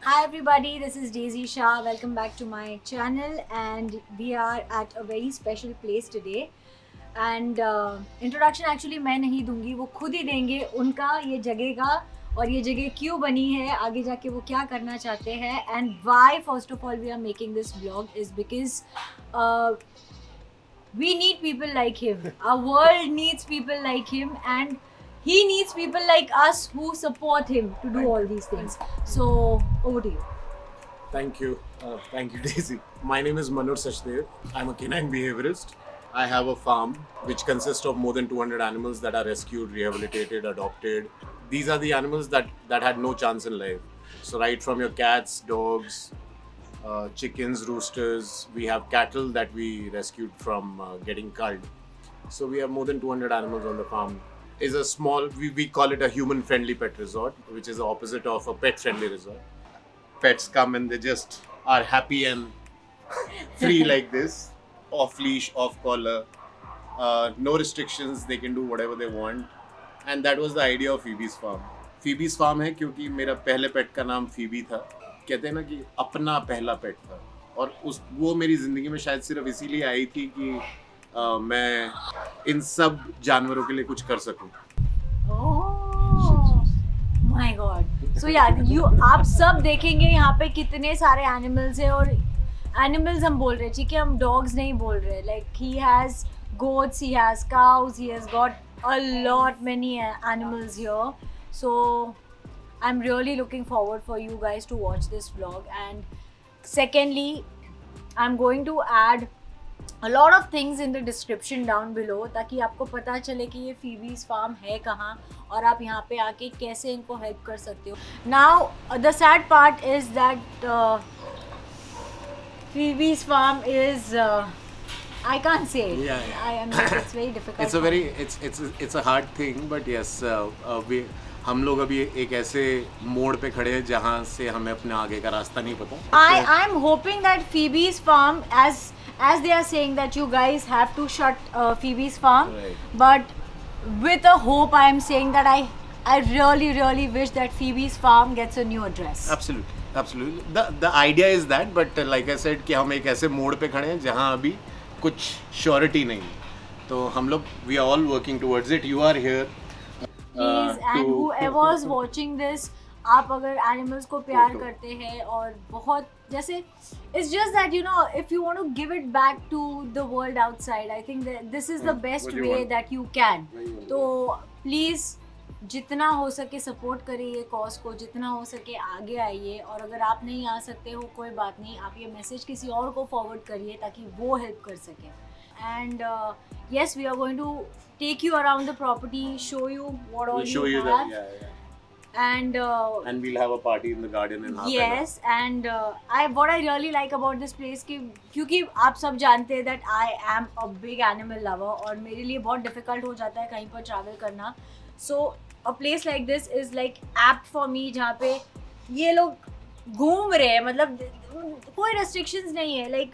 Hi everybody, this is Daisy Shah. Welcome back to my channel and we are at a very special place today. And introduction actually मैं नहीं दूंगी, वो खुद ही देंगे. उनका ये जगह का और ये जगह क्यों बनी है, आगे जाके वो क्या करना चाहते हैं, and why first of all we are making this vlog is because we need people like him. Our world needs people like him and he needs people like us who support him to do all these things. So over to you. Thank you, Daisy. My name is Manur Sachdev. I'm a canine behaviorist. I have a farm which consists of more than 200 animals that are rescued, rehabilitated, adopted. These are the animals that had no chance in life. So right from your cats, dogs, chickens, roosters, we have cattle that we rescued from getting culled. So we have more than 200 animals on the farm. Is a small, we call it a human-friendly pet resort, which is the opposite of a pet-friendly resort. Pets come and they just are happy and free like this, off leash, off collar, no restrictions, they can do whatever they want. And that was the idea of Phoebes Farm. Phoebes Farm है क्योंकि मेरा पहले पेट का नाम Phoebe था. कहते हैं ना कि अपना पहला पेट था और वो मेरी ज़िंदगी में शायद सिर्फ इसीलिए आई थी कि मैं इन सब जानवरों के लिए कुछ कर सकूं. Oh my God. So yeah, आप सब देखेंगे यहाँ पे कितने सारे animals हैं और animals हम बोल रहे हैं, ठीक है, हम dogs नहीं बोल रहे. Like he has goats, he has cows, he has got a lot many animals here. So I'm really looking forward for you guys to watch this vlog. And secondly, I'm going to add a lot of things in the description down below ताकि आपको पता चले कि ये Phoebes Farm है कहाँ और आप यहाँ पे आके कैसे इनको हेल्प कर सकते हो. Now the sad part is that Phoebes Farm is I can't say it. Yeah. I mean, it's very difficult. It's a hard thing, but yes, हम लोग अभी एक ऐसे मोड़ पे खड़े हैं जहाँ से हमें अपने आगे का रास्ता नहीं पता. I'm hoping that Phoebes Farm, as they are saying that you guys have to shut Phoebes Farm, Right. but with a hope I am saying that I really wish that Phoebes Farm gets a new address. Absolutely. The idea is that, but like I said कि हम एक ऐसे मोड़ पे खड़े हैं जहाँ अभी कुछ surety नहीं है. तो हम लोग we are all working towards it. You are here. Please, and whoever's watching this, आप अगर animals को प्यार करते हैं और बहुत जैसे, it's just that you know if you want to give it back to the world outside, I think that this is the best way that you can. तो please जितना हो सके सपोर्ट करिए ये कॉज को, जितना हो सके आगे आइए और अगर आप नहीं आ सकते हो कोई बात नहीं, आप ये मैसेज किसी और को फॉरवर्ड करिए ताकि वो हेल्प कर सके. And yes, we are going to take you around the property, show you what all We'll show you have. that. Yeah. And we'll have a party in the garden in half an hour. yes, and what I really like about this place कि क्योंकि आप सब जानते हैं that I am a big animal lover और मेरे लिए बहुत difficult हो जाता है कहीं पर travel करना. So a place like this is like apt for me जहाँ पे ये लोग घूम रहे हैं, मतलब कोई restrictions नहीं है. Like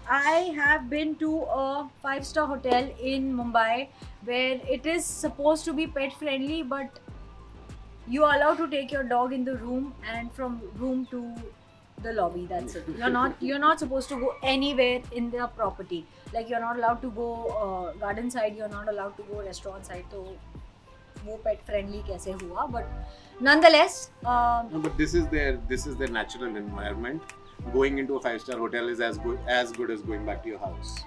I have been to a 5-star hotel in Mumbai where it is supposed to be pet friendly, but you are allowed to take your dog in the room and from room to the lobby. That's it. You're not supposed to go anywhere in the property. Like you're not allowed to go garden side. You're not allowed to go restaurant side. तो वो pet friendly कैसे हुआ? But nonetheless. No, but this is their natural environment. Going into a 5-star hotel is as good as going back to your house.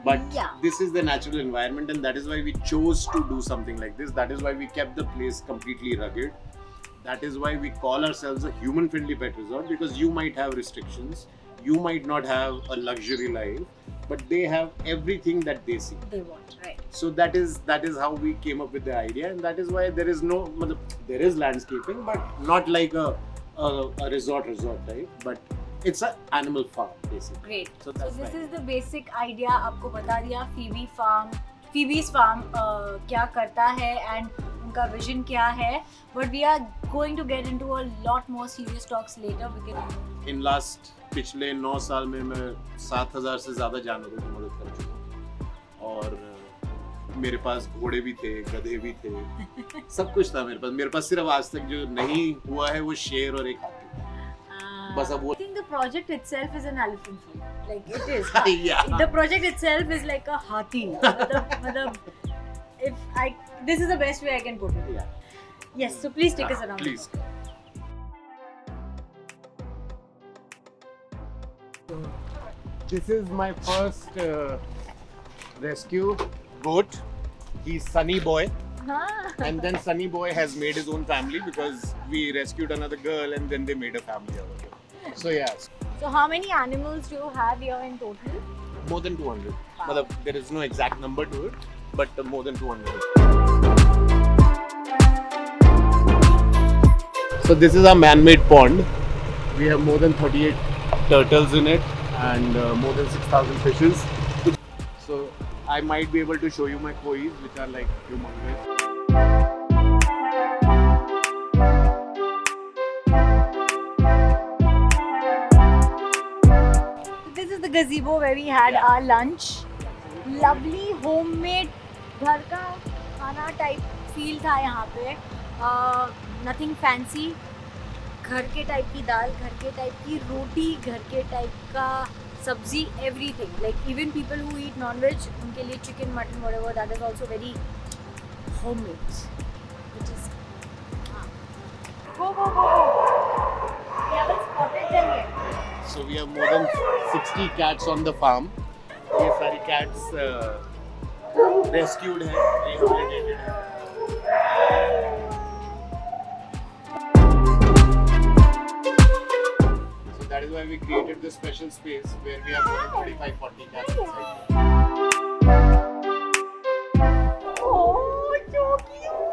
But yeah, this is the natural environment, and that is why we chose to do something like this. That is why we kept the place completely rugged. That is why we call ourselves a human-friendly pet resort, because you might have restrictions, you might not have a luxury life, but they have everything that they see. They want, right? So that is how we came up with the idea, and that is why there is landscaping, but not like a resort type, but it's an animal farm basically. Great. So this is the basic idea. आपको बता दिया Phoebes Farm क्या करता है and उनका vision क्या है. But we are going to get into a lot more serious talks later because in last पिछले 9 साल में मैं 7,000 से ज़्यादा जानवरों की मदद कर चुका हूँ और मेरे पास घोड़े भी थे, गधे भी थे, सब कुछ था मेरे पास. सिर्फ आज तक जो नहीं हुआ है वो शेर और एक हाथी. बस अब वो I think the project itself is an elephant food. Like it is. Yeah. The project itself is like a hathi. This is the best way I can put it. Yeah. Yes. So please take us around. Please. This is my first rescue goat. He's Sunny Boy. Ah. And then Sunny Boy has made his own family because we rescued another girl and then they made a family out of it. So yeah, So how many animals do you have here in total? more than 200. Matlab, there is no exact number to it, but more than 200. So this is our man-made pond. We have more than 38 turtles in it and more than 6,000 fishes. So I might be able to show you my kois, which are like humongous. This is the gazebo where we had our lunch. Lovely homemade घर का खाना type feel था यहाँ पे. Nothing fancy. घर के type की दाल, घर के टाइप की रोटी, घर के टाइप का सब्जी, everything. Like even people who eat non-veg, उनके लिए chicken, mutton, whatever, that is also very homemade. Which is go. We haven't spotted them yet. So we have more than 60 cats on the farm. ये सारी cats rescued हैं, rehabilitated हैं. So that is why we created this special space where we have more than 35-40 cats inside. Oh, so cute!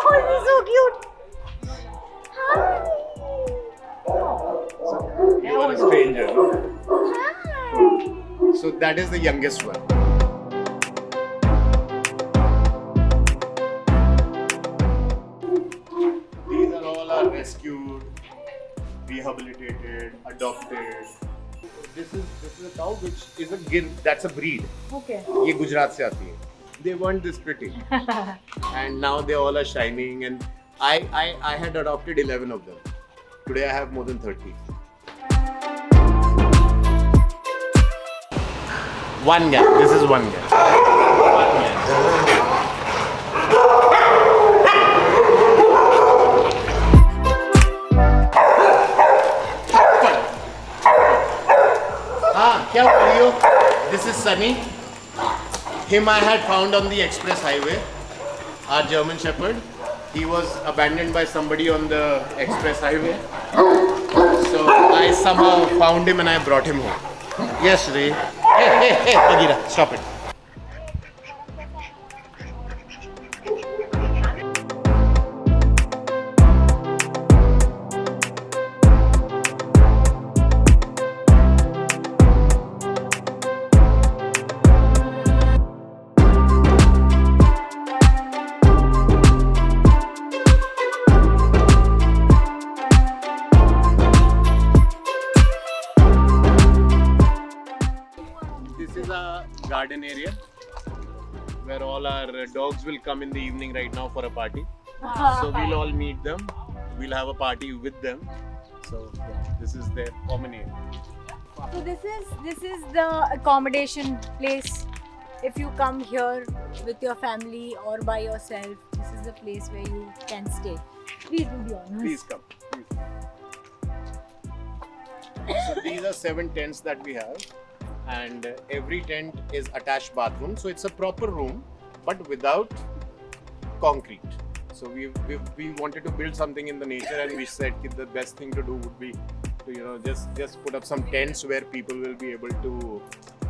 Oh, this is so cute! Hi! You are a stranger, no? Hi! So that is the youngest one. These are all our rescued, rehabilitated, adopted. This is a cow which is a gir. That's a breed. Okay. ये गुजरात से आती है. They weren't this pretty, and now they all are shining. And I had adopted 11 of them. Today I have more than 30. One guy. This is one guy. क्या हो रही हो? This is Sunny. Him I had found on the express highway. Our German Shepherd. He was abandoned by somebody on the express highway. So I somehow found him and I brought him home. Yes, Ray. Hey, Bagheera, stop it. This is a garden area where all our dogs will come in the evening right now for a party. So we'll all meet them. We'll have a party with them. So yeah, this is their common area. So this is the accommodation place. If you come here with your family or by yourself, this is the place where you can stay. Please do be honest. Please come. Please. So these are 7 tents that we have, and every tent is attached bathroom. So it's a proper room, but without concrete. So we wanted to build something in the nature, and we said that the best thing to do would be to just put up some tents where people will be able to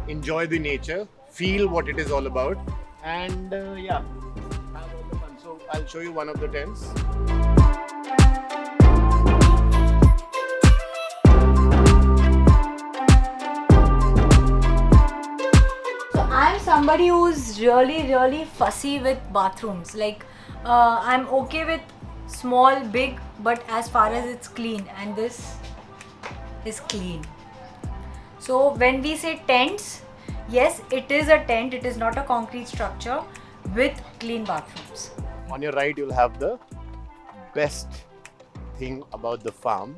enjoy the nature, feel what it is all about, and have all the fun. So I'll show you one of the tents. I'm somebody who's really fussy with bathrooms. Like I'm okay with small, big, but as far as it's clean, and this is clean. So when we say tents, yes, it is a tent. It is not a concrete structure with clean bathrooms. On your right, you'll have the best thing about the farm,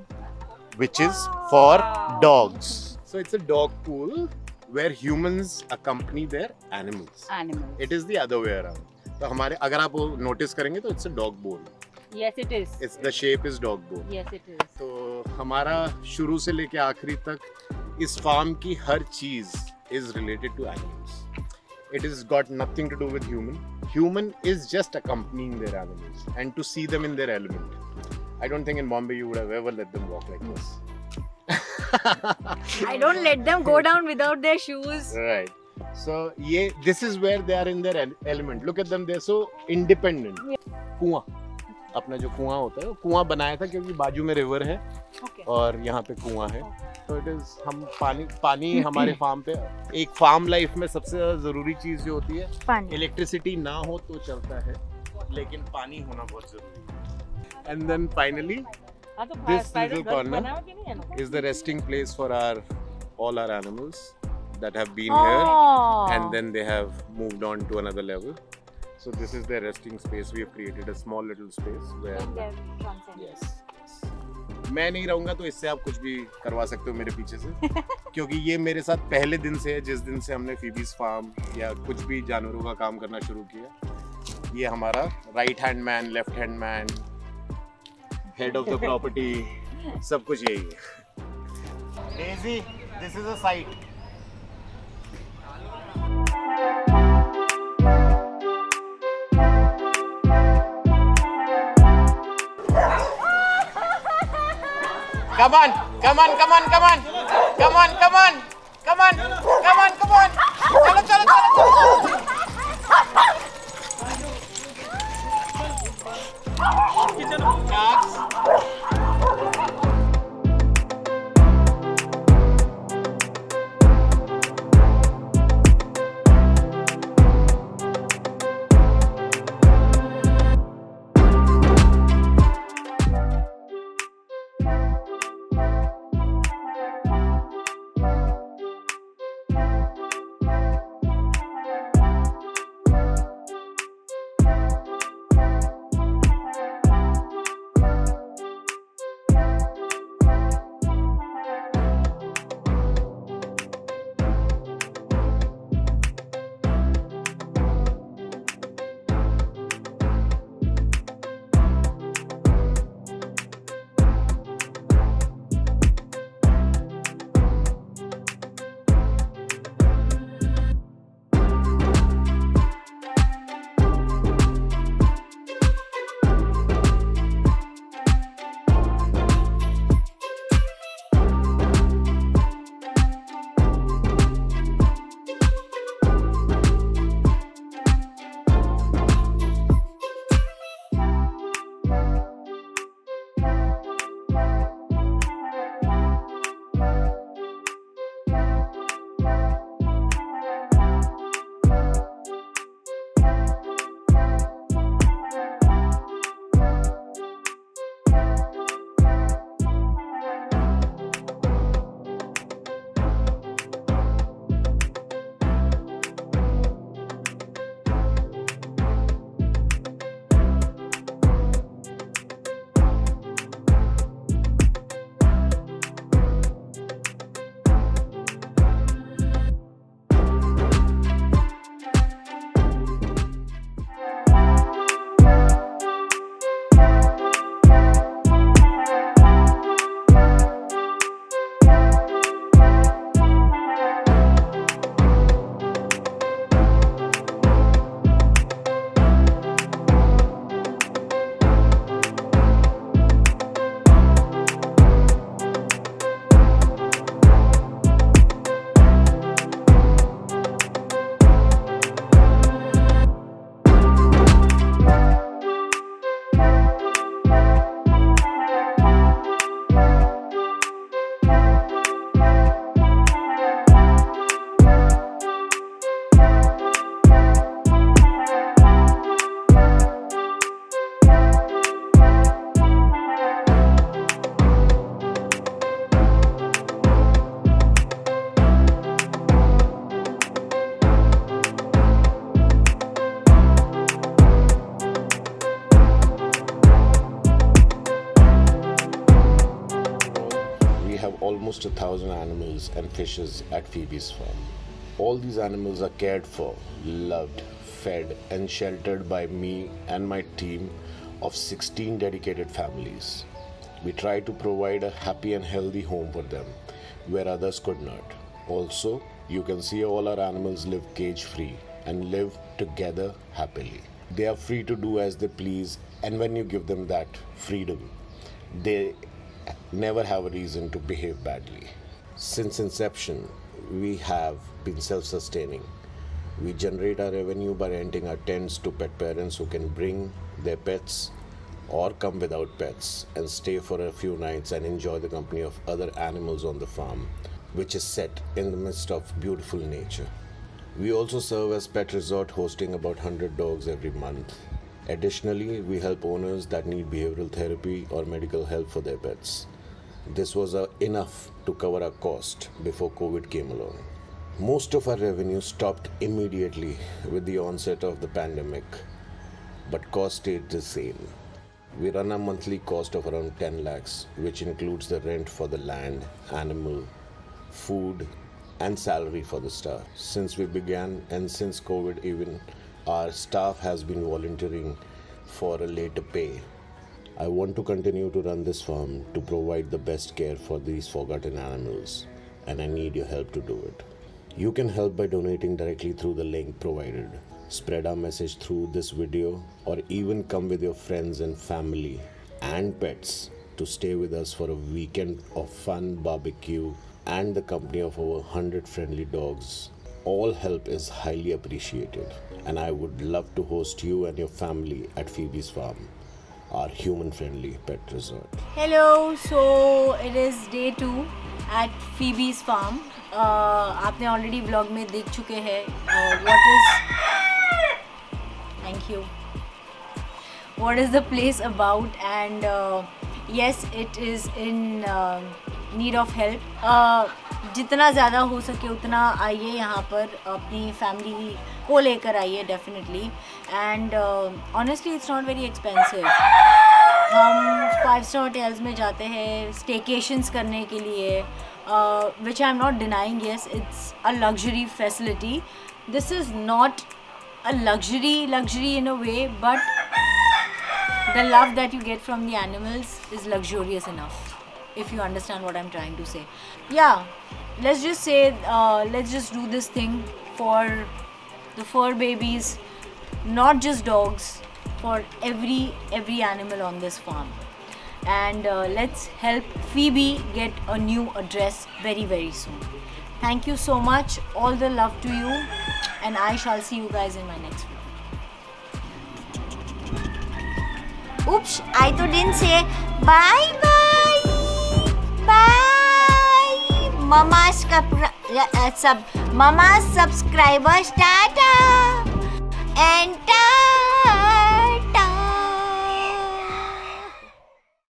which is for dogs. So it's a dog pool where humans accompany their animals. It is the other way around. तो हमारे अगर आप वो notice करेंगे तो it's a dog bowl. Yes, it is. It's the shape is dog bowl. Yes, it is. तो हमारा शुरू से लेके आखिरी तक इस फार्म की हर चीज is related to animals. It has got nothing to do with human. Human is just accompanying their animals and to see them in their element. I don't think in Bombay you would have ever let them walk like this. I don't let them go down without their shoes. Right. So this is where they are in their element. Look at them, they're so independent. कुआं, अपना जो कुआं होता है वो कुआं बनाया था क्योंकि बाजू में रिवर है और यहाँ पे कुआं है. तो इट इज हम पानी हमारे फार्म पे एक फार्म लाइफ में सबसे ज्यादा जरूरी चीज जो होती है, इलेक्ट्रिसिटी ना हो तो चलता है लेकिन पानी होना बहुत जरूरी है. And then finally this little corner is the resting place for all our animals that have been here, and then they have moved on to another level. So this is their resting space. We have created a small little space where yes. मैं नहीं रहूंगा तो इससे आप कुछ भी करवा सकते हो मेरे पीछे से क्योंकि ये मेरे साथ पहले दिन से है, जिस दिन से हमने फीबीज फार्म या कुछ भी जानवरों का काम करना शुरू किया. ये हमारा right hand man, left hand man, head of the property, सब कुछ यही है. Daisy, this is a site. Come on, come on, come on, come on, come on, come on, come on, come on, come on. चलो चलो चलो चलो. almost 1,000 animals and fishes at Phoebes Farm. All these animals are cared for, loved, fed, and sheltered by me and my team of 16 dedicated families. We try to provide a happy and healthy home for them where others could not. Also, you can see all our animals live cage free and live together happily. They are free to do as they please, and when you give them that freedom, they never have a reason to behave badly. Since inception, we have been self sustaining. We generate our revenue by renting our tents to pet parents who can bring their pets or come without pets and stay for a few nights and enjoy the company of other animals on the farm, which is set in the midst of beautiful nature. We also serve as pet resort, hosting about 100 dogs every month. Additionally, we help owners that need behavioral therapy or medical help for their pets. This was enough to cover our cost before COVID came along. Most of our revenue stopped immediately with the onset of the pandemic, but cost stayed the same. We run a monthly cost of around 10 lakhs, which includes the rent for the land, animal, food, and salary for the staff. Since we began, and since COVID even, our staff has been volunteering for a later pay. I want to continue to run this farm to provide the best care for these forgotten animals, and I need your help to do it. You can help by donating directly through the link provided. Spread our message through this video, or even come with your friends and family and pets to stay with us for a weekend of fun barbecue and the company of over 100 friendly dogs. All help is highly appreciated, and I would love to host you and your family at Phoebes Farm, our human-friendly pet resort. Hello, so it is day 2 at Phoebe's Farm. आपने already vlog में देख चुके हैं. What is the place about, and yes, it is in need of help. जितना ज़्यादा हो सके उतना आइए यहाँ पर, अपनी फैमिली को लेकर आइए definitely. And honestly it's not very expensive. हम 5-star होटल्स में जाते हैं स्टेकेशंस करने के लिए, which I am not denying. Yes, it's a luxury facility. This is not a luxury in a way, but the love that you get from the animals is luxurious enough, if you understand what I'm trying to say. Yeah, let's just do this thing for the fur babies, not just dogs, for every animal on this farm. And let's help Phoebe get a new address very, very soon. Thank you so much. All the love to you, and I shall see you guys in my next vlog. Oops, I didn't say bye. Mama's subscribers, tata and ta.